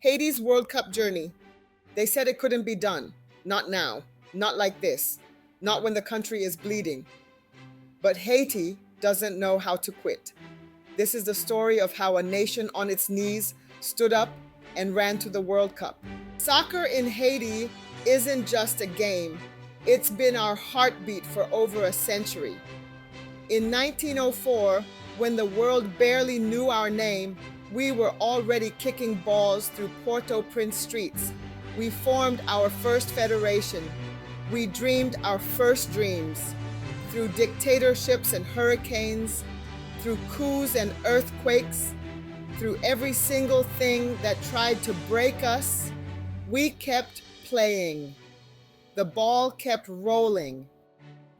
Haiti's World Cup journey. They said it couldn't be done. Not now. Not like this. Not when the country is bleeding. But Haiti doesn't know how to quit. This is the story of how a nation on its knees stood up and ran to the World Cup. Soccer in Haiti isn't just a game. It's been our heartbeat for over a century. In 1904, when the world barely knew our name, we were already kicking balls through Port-au-Prince streets. We formed our first federation. We dreamed our first dreams. Through dictatorships and hurricanes, through coups and earthquakes, through every single thing that tried to break us, we kept playing. The ball kept rolling.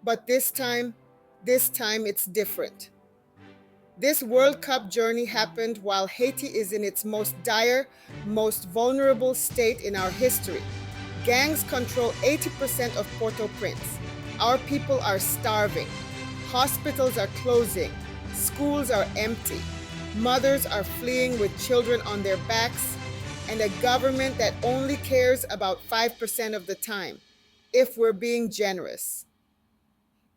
But this time it's different. This World Cup journey happened while Haiti is in its most dire, most vulnerable state in our history. Gangs control 80% of Port-au-Prince. Our people are starving. Hospitals are closing. Schools are empty. Mothers are fleeing with children on their backs, and a government that only cares about 5% of the time, if we're being generous.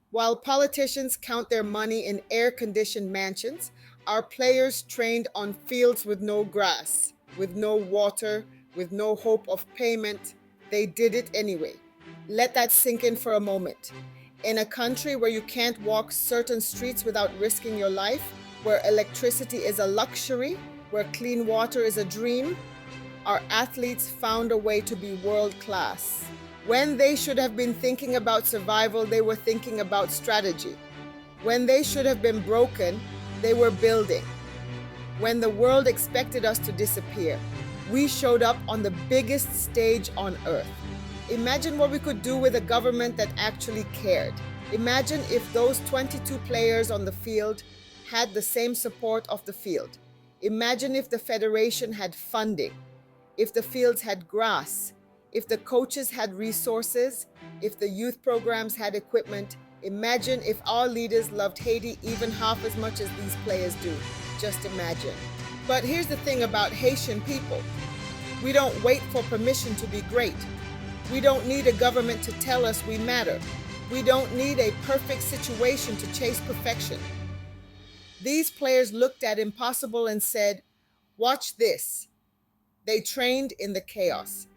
While politicians count their money in air-conditioned mansions, our players trained on fields with no grass, with no water, with no hope of payment. They did it anyway. Let that sink in for a moment. In a country where you can't walk certain streets without risking your life, where electricity is a luxury, where clean water is a dream, our athletes found a way to be world class. When they should have been thinking about survival, they were thinking about strategy. When they should have been broken, they were building. When the world expected us to disappear, we showed up on the biggest stage on earth. Imagine what we could do with a government that actually cared. Imagine if those 22 players on the field had the same support of the field. Imagine if the federation had funding, if the fields had grass, if the coaches had resources, if the youth programs had equipment. Imagine if our leaders loved Haiti even half as much as these players do. Just imagine. But here's the thing about Haitian people. We don't wait for permission to be great. We don't need a government to tell us we matter. We don't need a perfect situation to chase perfection. These players looked at impossible and said, "Watch this." They trained in the chaos.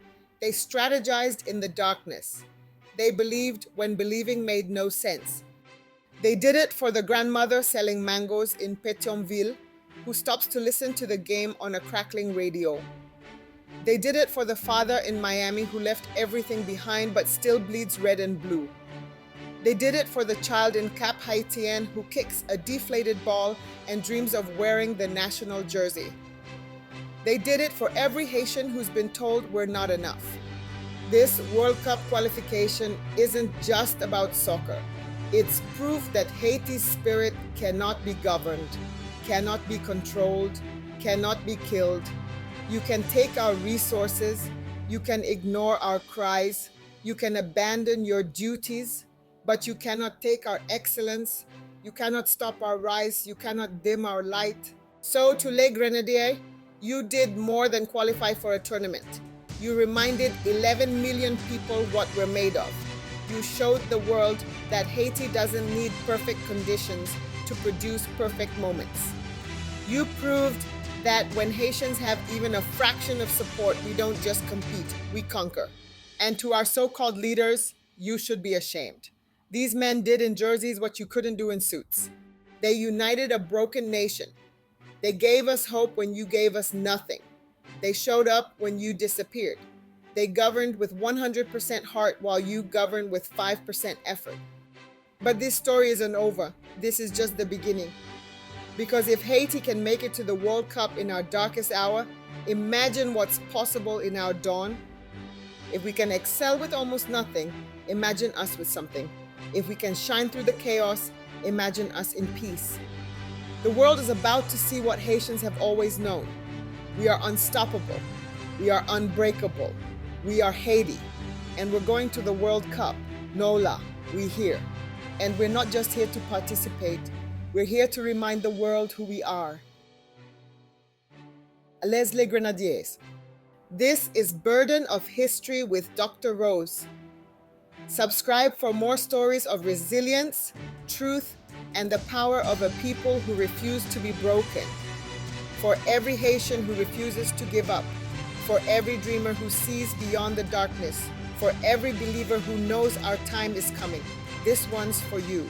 They strategized in the darkness. They believed when believing made no sense. They did it for the grandmother selling mangoes in Pétionville, who stops to listen to the game on a crackling radio. They did it for the father in Miami who left everything behind but still bleeds red and blue. They did it for the child in Cap Haitien who kicks a deflated ball and dreams of wearing the national jersey. They did it for every Haitian who's been told we're not enough. This World Cup qualification isn't just about soccer. It's proof that Haiti's spirit cannot be governed, cannot be controlled, cannot be killed. You can take our resources, you can ignore our cries, you can abandon your duties, but you cannot take our excellence, you cannot stop our rise, you cannot dim our light. So to Les Grenadiers, you did more than qualify for a tournament. You reminded 11 million people what we're made of. You showed the world that Haiti doesn't need perfect conditions to produce perfect moments. You proved that when Haitians have even a fraction of support, we don't just compete, we conquer. And to our so-called leaders, you should be ashamed. These men did in jerseys what you couldn't do in suits. They united a broken nation. They gave us hope when you gave us nothing. They showed up when you disappeared. They governed with 100% heart while you governed with 5% effort. But this story isn't over. This is just the beginning. Because if Haiti can make it to the World Cup in our darkest hour, imagine what's possible in our dawn. If we can excel with almost nothing, imagine us with something. If we can shine through the chaos, imagine us in peace. The world is about to see what Haitians have always known. We are unstoppable. We are unbreakable. We are Haiti. And we're going to the World Cup. Nola, we here. And we're not just here to participate. We're here to remind the world who we are. ALLEZ les Grenadiers. This is Burden of History with Dr. Rose. Subscribe for more stories of resilience, truth, and the power of a people who refuse to be broken. For every Haitian who refuses to give up, for every dreamer who sees beyond the darkness, for every believer who knows our time is coming, this one's for you.